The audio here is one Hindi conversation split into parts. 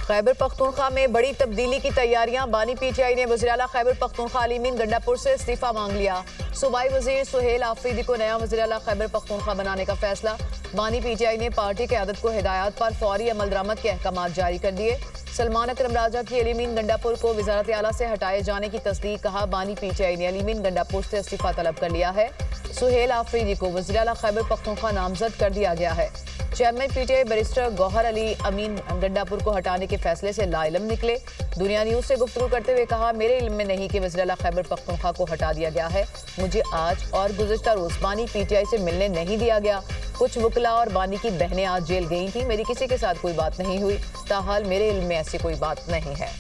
खैबर पख्तूनख्वा में बड़ी तब्दीली की तैयारियां। बानी पीटीआई ने वज़ीर-ए-आला खैबर पख्तूनख्वा अली अमीन गंडापुर से इस्तीफा मांग लिया। सूबाई वजीर सुहेल आफरीदी को नया वज़ीर-ए-आला खैबर पख्तूनख्वा बनाने का फैसला। बानी पीटीआई ने पार्टी क़यादत को हिदायत पर फौरी अमल दरामद के अहकाम जारी कर दिए। सलमान अकरम राजा की अली अमीन गंडापुर को वज़ारत आला से हटाए जाने की तस्दीक। कहा, बानी पीटीआई ने अली अमीन गंडापुर से इस्तीफा तलब कर लिया है। सुहेल आफरीदी को वज़ीर-ए-आला खैबर पख्तूनख्वा नामजद कर दिया गया है। चेयरमैन पीटीआई बैरिस्टर गौहर अली अमीन गंडापुर को हटाने के फैसले से लाइलम निकले। दुनिया न्यूज़ से गुफ्तगू करते हुए कहा, मेरे इल्म में नहीं कि वज़ीर-ए-आला खैबर पख्तूनख्वा को हटा दिया गया है। मुझे आज और गुज़िश्ता रोज़ बानी पीटीआई से मिलने नहीं दिया गया। कुछ वकला और बानी की बहनें आज जेल गई थी। मेरी किसी के साथ कोई बात नहीं हुई। ताहाल मेरे इल्म में ऐसी कोई बात नहीं है।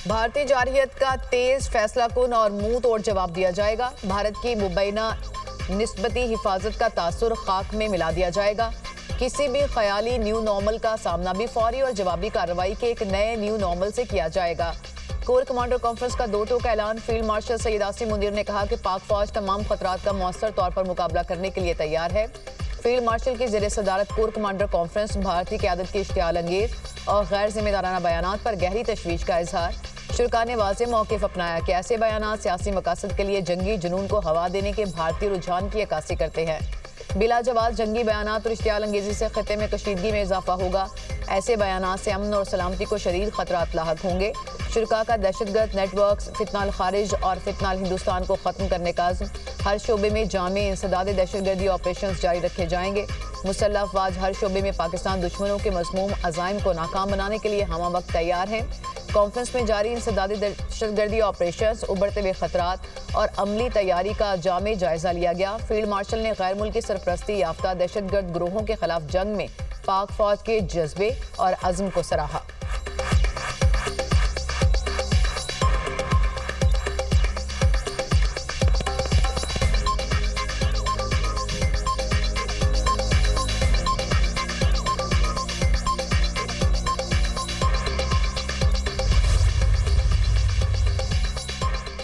भारतीय जारहियत का तेज फैसला कुन और मुंह तोड़ जवाब दिया जाएगा। भारत की मुबैना निस्बती हिफाजत का तासुर खाक में मिला दिया जाएगा। किसी भी ख्याली न्यू नॉर्मल का सामना भी फौरी और जवाबी कार्रवाई के एक नए न्यू नॉर्मल से किया जाएगा। कोर कमांडर कॉन्फ्रेंस का 2 टोक ऐलान। फील्ड मार्शल सैयद आसिम मुनीर ने कहा कि पाक फौज तमाम खतरात का मौसर तौर पर मुकाबला करने के लिए तैयार है। फील्ड मार्शल की ज़ेरे सदारत कोर कमांडर कॉन्फ्रेंस भारतीय क़यादत की इश्तियाल अंगेज और गैर जिम्मेदाराना बयानात पर गहरी तशवीश का इजहार। शुरका ने वाज़ेह मौक़िफ़ अपनाया कि ऐसे बयानात सियासी मकासद के लिए जंगी जुनून को हवा देने के भारतीय रुझान की अक्कासी करते हैं। बिला जवाब जंगी बयानात और इश्तियाल अंगेजी से खित्ते में कशीदगी में इजाफा होगा। ऐसे बयानात से अमन और सलामती को शदीद खतरात लाहक होंगे। शुरका का दहशतगर्द नेटवर्क, फितनाल खारिज और फितनाल हिंदुस्तान को ख़त्म करने का अज़्म। हर शोबे में जामे इंसदाद दहशतगर्दी ऑपरेशन जारी रखे जाएंगे। मुसल्लह अफ़वाज हर शोबे में पाकिस्तान दुश्मनों के मज़मूम अज़ाइम को नाकाम बनाने के लिए हमा वक्त तैयार हैं। कॉन्फ्रेंस में जारी इंसदादी दहशतगर्दी ऑपरेशन, उभरते हुए खतरात और अमली तैयारी का जामे जायजा लिया गया। फील्ड मार्शल ने गैर मुल्की सरपरस्ती याफ्ता दहशतगर्द ग्रोहों के खिलाफ जंग में पाक फौज के जज्बे और अज़्म को सराहा।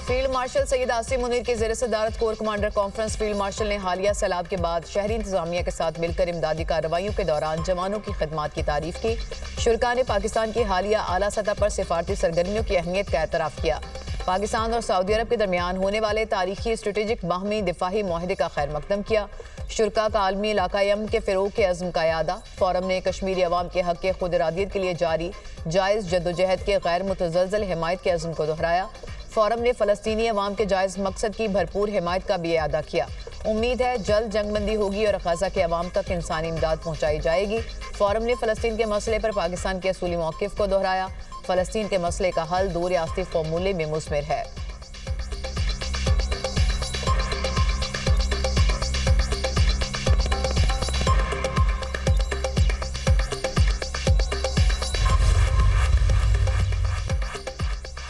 फील्ड मार्शल सैयद आसिम मुनीर के ज़ेरे सदारत core commander conference. Field marshal ने हालिया सैलाब के बाद शहरी इंतजामिया के साथ मिलकर इमदादी कार्रवाइयों के दौरान जवानों की खिदमत की तारीफ की। शुरका ने पाकिस्तान की हालिया आला सतह पर सिफारती सरगर्मियों की अहमियत का एतराफ़ किया। पाकिस्तान और सऊदी अरब के दरमियान होने वाले तारीखी स्ट्रेटेजिक बाहमी दिफाही मुआहदे का खैर मकदम किया। शुरका का आलमी इलाकाई अमन के फ़िरोग के अज़्म का यादा। फोरम ने कश्मीरी अवाम के हक़ के खुद इरादियत के लिए जारी जायज़ जद्दोजहद के गैर मुतज़लज़ल हिमायत के अज़्म को दोहराया। फोरम ने फ़लस्तीनी अवाम के जायज़ मकसद की भरपूर हिमायत का भी अदा किया। उम्मीद है जल्द जंगबंदी होगी और गज़ा के अवाम तक इंसानी इमदाद पहुँचाई जाएगी। फोरम ने फ़लस्तीन के मसले पर पाकिस्तान के असूली मौक़िफ़ को दोहराया। फ़लस्तीन के मसले का हल 2 रियासती फ़ॉर्मूले में मुज़मिर है।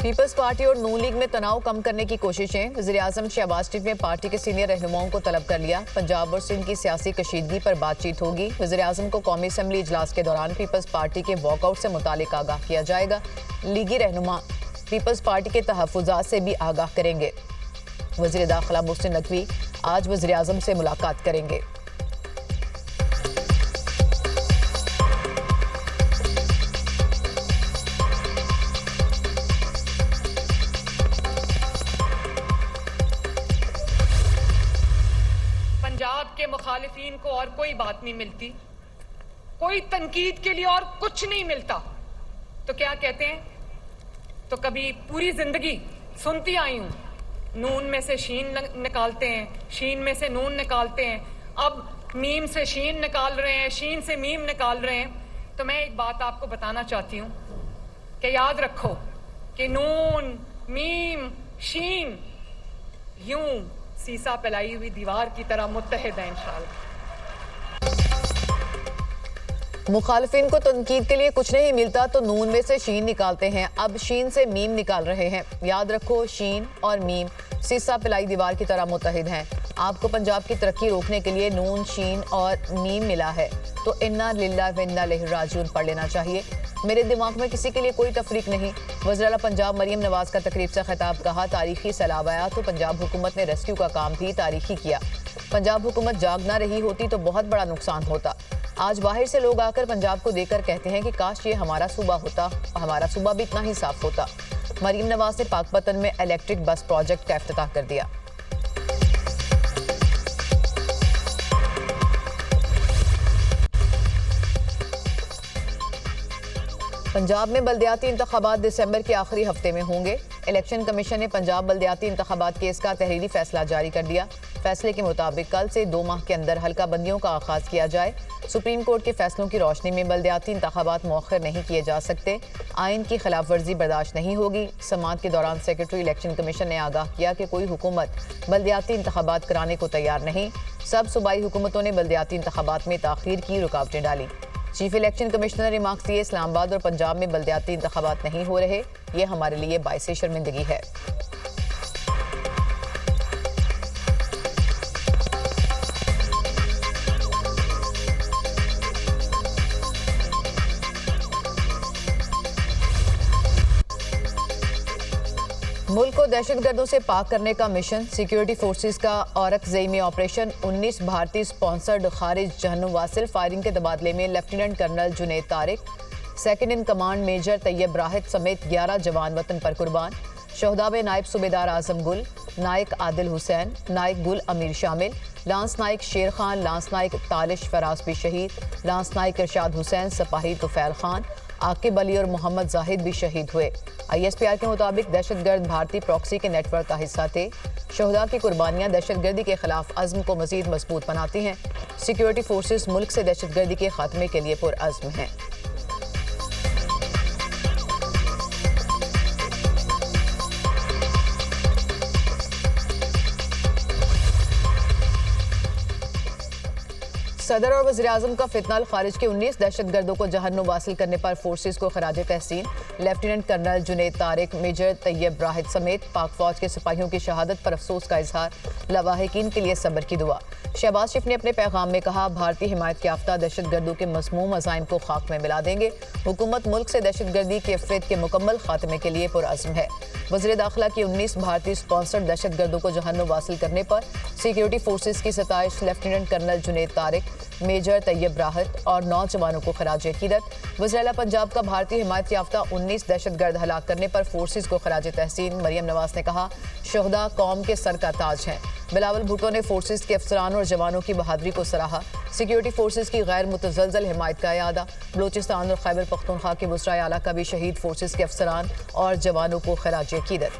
पीपल्स पार्टी और नून लीग में तनाव कम करने की कोशिशें। वज़ीर-ए-आज़म शहबाज शरीफ ने पार्टी के सीनियर रहनुमाओं को तलब कर लिया। पंजाब और सिंध की सियासी कशीदगी पर बातचीत होगी। वज़ीर-ए-आज़म को कौमी असम्बली इजलास के दौरान पीपल्स पार्टी के वॉकआउट से मुतालिक आगाह किया जाएगा। लीगी रहनुमा पीपल्स पार्टी के तहफ़्फ़ुज़ात से भी आगाह करेंगे। वज़ीर दाखिला मोहसिन नकवी आज वज़ीर-ए-आज़म से मुलाकात करेंगे। पंजाब के मुखालिफिन को और कोई बात नहीं मिलती, कोई तनकीद के लिए और कुछ नहीं मिलता, तो क्या कहते हैं? तो कभी पूरी जिंदगी सुनती आई हूं, नून में से शीन निकालते हैं, शीन में से नून निकालते हैं, अब मीम से शीन निकाल रहे हैं, शीन से मीम निकाल रहे हैं। तो मैं एक बात आपको बताना चाहती हूं कि याद रखो कि नून, मीम, शीन यूं सीसा फैलाई हुई दीवार की तरह मुत्तहिद है इंशाअल्लाह। मुखालिफिन को तनकीद के लिए कुछ नहीं मिलता तो नून में से शीन निकालते हैं, अब शीन से मीम निकाल रहे हैं। याद रखो शीन और मीम सीसा पिलाई दीवार की तरह मुत्तहिद हैं। आपको पंजाब की तरक्की रोकने के लिए नून, शीन और नीम मिला है तो इन्ना लिल्लाह व इन्ना इलैहि राजिऊन पढ़ लेना चाहिए। मेरे दिमाग में किसी के लिए कोई तफरीक नहीं। वज़ीर आला पंजाब मरियम नवाज का तकरीब से खिताब, कहा तारीखी सैलाब आया तो पंजाब हुकूमत ने रेस्क्यू का काम भी तारीखी किया। पंजाब हुकूमत जाग ना रही होती तो बहुत बड़ा नुकसान होता। आज बाहर से लोग आकर पंजाब को देखकर कहते हैं कि काश ये हमारा सूबा होता, हमारा सूबा भी इतना ही साफ होता। मरियम नवाज ने पाकपतन में इलेक्ट्रिक बस प्रोजेक्ट का इफ्तिताह कर दिया। पंजाब में बल्दियाती इंतखाबात दिसंबर के आखिरी हफ्ते में होंगे। इलेक्शन कमीशन ने पंजाब बल्दियाती इंतखाबात केस का तहरीरी फैसला जारी कर दिया। फैसले के मुताबिक कल से 2 माह के अंदर हल्का बंदियों का आगाज किया जाए। सुप्रीम कोर्ट के फैसलों की रोशनी में बल्दियाती इंतखाबात मौखर नहीं किए जा सकते। आइन की खिलाफ वर्जी बर्दाश्त नहीं होगी। समाअत के दौरान सेक्रेटरी इलेक्शन कमीशन ने आगाह किया कि कोई हुकूमत बल्दियाती इंतखाबात कराने को तैयार नहीं। सब सूबाई हुकूमतों ने बल्दियाती इंतखाबात में ताखीर की रुकावटें डाली। चीफ इलेक्शन कमिश्नर ने रिमार्क्स दिए, इस्लामाबाद और पंजाब में बल्दियाती इंतखाबात नहीं हो रहे, ये हमारे लिए बाइसे शर्मिंदगी है। मुल्क को दहशतगर्दों से पाक करने का मिशन, सिक्योरिटी फोर्सेस का औरकजई में ऑपरेशन। 19 भारतीय स्पॉन्सर्ड खारिज जहन्नुम वासिल फायरिंग के तबादले में lieutenant colonel Junaid Tariq, second in command major Tayyab Rahat समेत 11 जवान वतन पर कुर्बान। शोहदा में नायब सूबेदार आजम गुल, नायक आदिल हुसैन, नायक गुल अमीर शामिल। लांस नायक शेर खान, लांस नायक तालिश फराज भी शहीद, लांस नायक इरशाद हुसैन, सिपाही तुफैल खान, आकिब अली और मोहम्मद जाहिद भी शहीद हुए। ISPR के मुताबिक दहशतगर्द भारतीय प्रॉक्सी के नेटवर्क का हिस्सा थे। शोहदा की कुर्बानियां दहशतगर्दी के खिलाफ अज़्म को मजीद मजबूत बनाती हैं। सिक्योरिटी फोर्सेस मुल्क से दहशतगर्दी के खात्मे के लिए पुरअज़्म हैं। सदर और वज़ीर-ए-आज़म का फितनाल, खारिज के 19 दहशतगर्दों को जहन्नुम वासिल करने पर फोर्सेस को खराज तहसीन। Lieutenant colonel Junaid Tariq, major Tayyab Rahat समेत पाक फौज के सिपाहियों की शहादत पर अफसोस का इजहार, लवाहिकीन के लिए सब्र की दुआ। शहबाज शरीफ ने अपने पैगाम में कहा, भारतीय हिमायत याफ्ता दहशतगर्दों के मज़मूम अज़ाइम को खाक में मिला देंगे। हुकूमत मुल्क से दहशतगर्दी के इफ़्रीत के मुकम्मल खात्मे के लिए पुरअज़्म है। वज़ीर दाखिला की 19 भारतीय स्पॉन्सर्ड दहशतगर्दों को जहन्नुम वासिल करने पर सिक्योरिटी फोर्सेस की सताइश। Lieutenant colonel Junaid Tariq, major Tayyab Rahat और 9 जवानों को खराज अकीदत। वज़ीर आला पंजाब का भारतीय हिमायत याफ्ता 19 दहशतगर्द हलाक करने पर फोर्सेस को खराज तहसीन। मरियम नवाज ने कहा, शोहदा कौम के सर का ताज हैं। बिलावल भुट्टो ने फोर्सेस के अफसरान और जवानों की बहादुरी को सराहा। सिक्योरिटी फोर्सेस की गैर मुतज़लज़ल हिमायत का यादा। बलूचिस्तान और खैबर पख्तूनख्वा के बुसरा आला का भी शहीद फोर्सेस के अफसरान और जवानों को खराज अकीदत।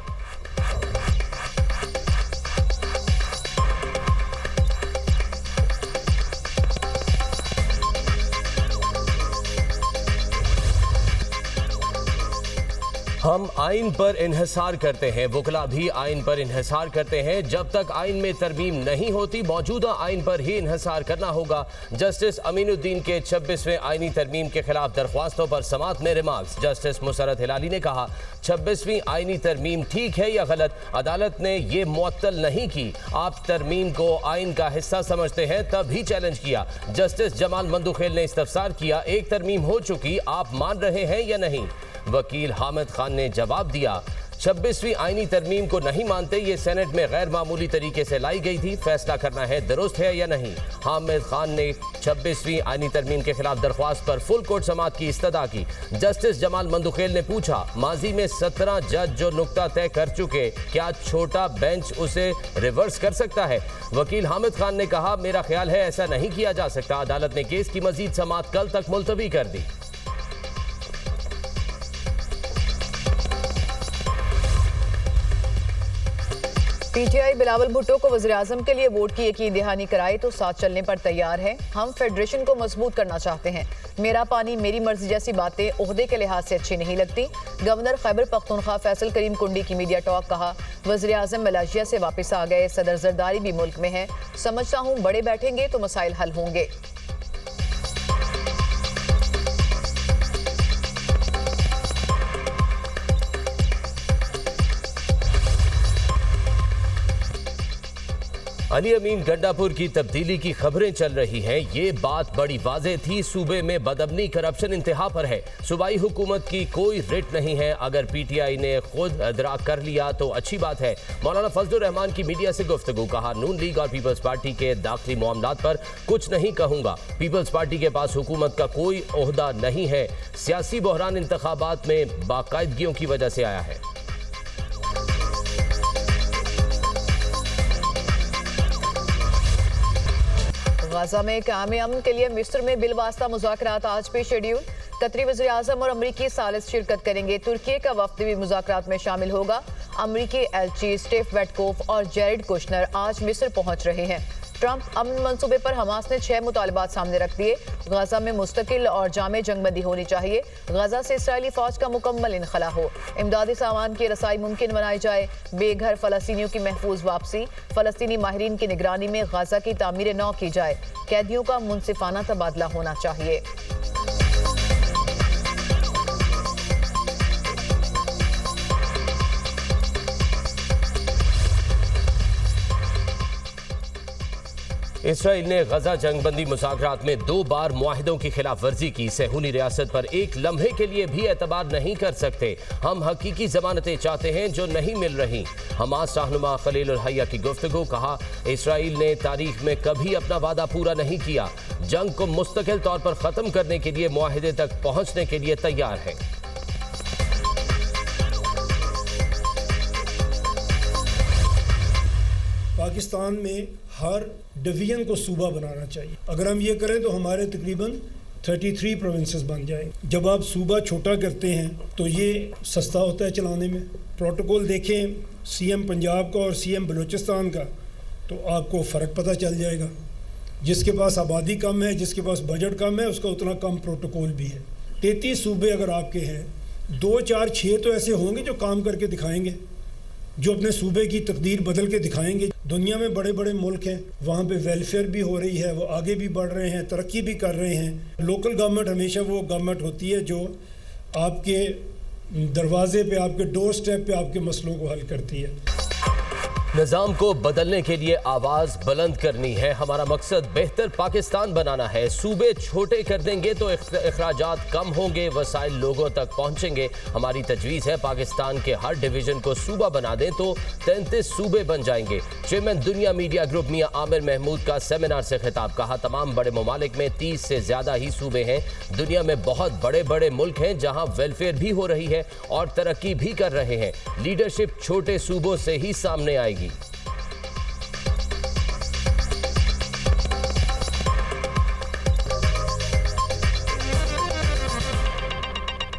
हम आइन पर इन्हिसार करते हैं, वकला भी आइन पर इन्हिसार करते हैं। जब तक आइन में तरमीम नहीं होती, मौजूदा आइन पर ही इन्हिसार करना होगा। जस्टिस अमीनुद्दीन के 26वें आइनी तरमीम के खिलाफ दरख्वास्तों पर समाअत में रिमार्क्स। जस्टिस मुसरत हिलाली ने कहा, 26वीं आइनी तरमीम ठीक है या गलत, अदालत ने ये मुअत्तल नहीं की। आप तरमीम को आइन का हिस्सा समझते हैं, तब ही चैलेंज किया। जस्टिस जमाल मंदुखेल ने इस्तफसार किया, एक तरमीम हो चुकी, आप मान रहे हैं या नहीं। वकील हामिद खान ने जवाब दिया, 26वीं आइनी तरमीम को नहीं मानते, ये सेनेट में गैर मामूली तरीके से लाई गई थी, फैसला करना है दुरुस्त है या नहीं। हामिद खान ने 26वीं आइनी तरमीम के खिलाफ दरख्वास्त पर फुल कोर्ट समाअत की इस्तदा की। जस्टिस जमाल मंदुखेल ने पूछा, माजी में 17 जज जो नुक्ता तय कर चुके, क्या छोटा बेंच उसे रिवर्स कर सकता है। वकील हामिद खान ने कहा, मेरा ख्याल है ऐसा नहीं किया जा सकता। अदालत ने केस की मजीद समाअत कल तक मुलतवी कर दी। PTI बिलावल भुट्टो को वज़ीर-ए-आज़म के लिए वोट की यकीन दहानी कराए तो साथ चलने पर तैयार है। हम फेडरेशन को मजबूत करना चाहते हैं। मेरा पानी मेरी मर्जी जैसी बातें ओहदे के लिहाज से अच्छी नहीं लगती। गवर्नर खैबर पख्तूनख्वा फैसल करीम कुंडी की मीडिया टॉक, कहा, वज़ीर-ए-आज़म मलेशिया से वापस आ गए, सदर जरदारी भी मुल्क में है, समझता हूँ बड़े बैठेंगे तो मसाइल हल होंगे। अली अमीन गंडापुर की तब्दीली की खबरें चल रही हैं। ये बात बड़ी वाज़ेह थी। सूबे में बदअमनी करप्शन इंतहा पर है। सूबाई हुकूमत की कोई रिट नहीं है। अगर पीटीआई ने खुद इदराक कर लिया तो अच्छी बात है। मौलाना फजलुर रहमान की मीडिया से गुफ्तगू। कहा, नून लीग और पीपल्स पार्टी के दाखिली मामलात पर कुछ नहीं कहूंगा। पीपल्स पार्टी के पास हुकूमत का कोई ओहदा नहीं है। सियासी बहरान इंतखाबात में बाकायदगियों की वजह से आया है। गाजा में क़याम अमन के लिए मिस्र में बिलवास्ता मुज़ाकरात आज भी शेड्यूल। कतरी वज़ीर आज़म और अमरीकी सालिस शिरकत करेंगे। तुर्की का वफ्द भी मुज़ाकरात में शामिल होगा। अमरीकी एलची स्टीव वेटकोफ और जेरेड कुशनर आज मिस्र पहुंच रहे हैं। ट्रंप अमन मंसूबे पर हमास ने 6 मुतालबात सामने रख दिए। गाजा में मुस्तकिल और जामे जंगबंदी होनी चाहिए। गाजा से इसराइली फौज का मुकम्मल इनखला हो। इमदादी सामान की रसाई मुमकिन बनाई जाए। बेघर फलस्तीनियों की महफूज वापसी। फलस्तीनी माहिरीन की निगरानी में गाजा की तामीर नौ की जाए। कैदियों का मुनसिफाना तबादला होना चाहिए। इसराइल ने गजा जंगबंदी मुज़ाकरात में 2 बार मुआहिदों की खिलाफ वर्जी की। सहूनी रियासत पर एक लम्हे के लिए भी एतबार नहीं कर सकते। हम हकीकी जमानतें चाहते हैं जो नहीं मिल रही। हमास रहनुमा खलील अल हया की गुफ्तगू। कहा, इसराइल ने तारीख में कभी अपना वादा पूरा नहीं किया। जंग को मुस्तकिल तौर पर ख़त्म करने के लिए मुआहिदे तक पहुँचने के लिए तैयार है। पाकिस्तान में हर डिवीजन को सूबा बनाना चाहिए। अगर हम ये करें तो हमारे तकरीबन 33 प्रोविंसेस बन जाएंगे। जब आप सूबा छोटा करते हैं तो ये सस्ता होता है चलाने में। प्रोटोकॉल देखें सीएम पंजाब का और सीएम बलूचिस्तान का तो आपको फ़र्क पता चल जाएगा। जिसके पास आबादी कम है, जिसके पास बजट कम है, उसका उतना कम प्रोटोकॉल भी है। 33 सूबे अगर आपके हैं, 2, 4, 6 तो ऐसे होंगे जो काम करके दिखाएंगे, जो अपने सूबे की तकदीर बदल के दिखाएंगे। दुनिया में बड़े बड़े मुल्क हैं, वहाँ पे वेलफेयर भी हो रही है, वो आगे भी बढ़ रहे हैं, तरक्की भी कर रहे हैं। लोकल गवर्नमेंट हमेशा वो गवर्नमेंट होती है जो आपके दरवाजे पे, आपके डोर स्टेप पे आपके मसलों को हल करती है। निज़ाम को बदलने के लिए आवाज़ बुलंद करनी है। हमारा मकसद बेहतर पाकिस्तान बनाना है। सूबे छोटे कर देंगे तो अखराजात कम होंगे, वसाइल लोगों तक पहुँचेंगे। हमारी तजवीज़ है पाकिस्तान के हर डिवीज़न को सूबा बना दें तो 33 सूबे बन जाएंगे। चेयरमैन दुनिया मीडिया ग्रुप मियां आमिर महमूद का सेमिनार से खिताब। कहा, तमाम बड़े ममालिक में 30 से ज़्यादा ही सूबे हैं। दुनिया में बहुत बड़े बड़े मुल्क हैं जहाँ वेलफेयर भी हो रही है और तरक्की भी कर रहे हैं। लीडरशिप छोटे सूबों से ही सामने आएगी।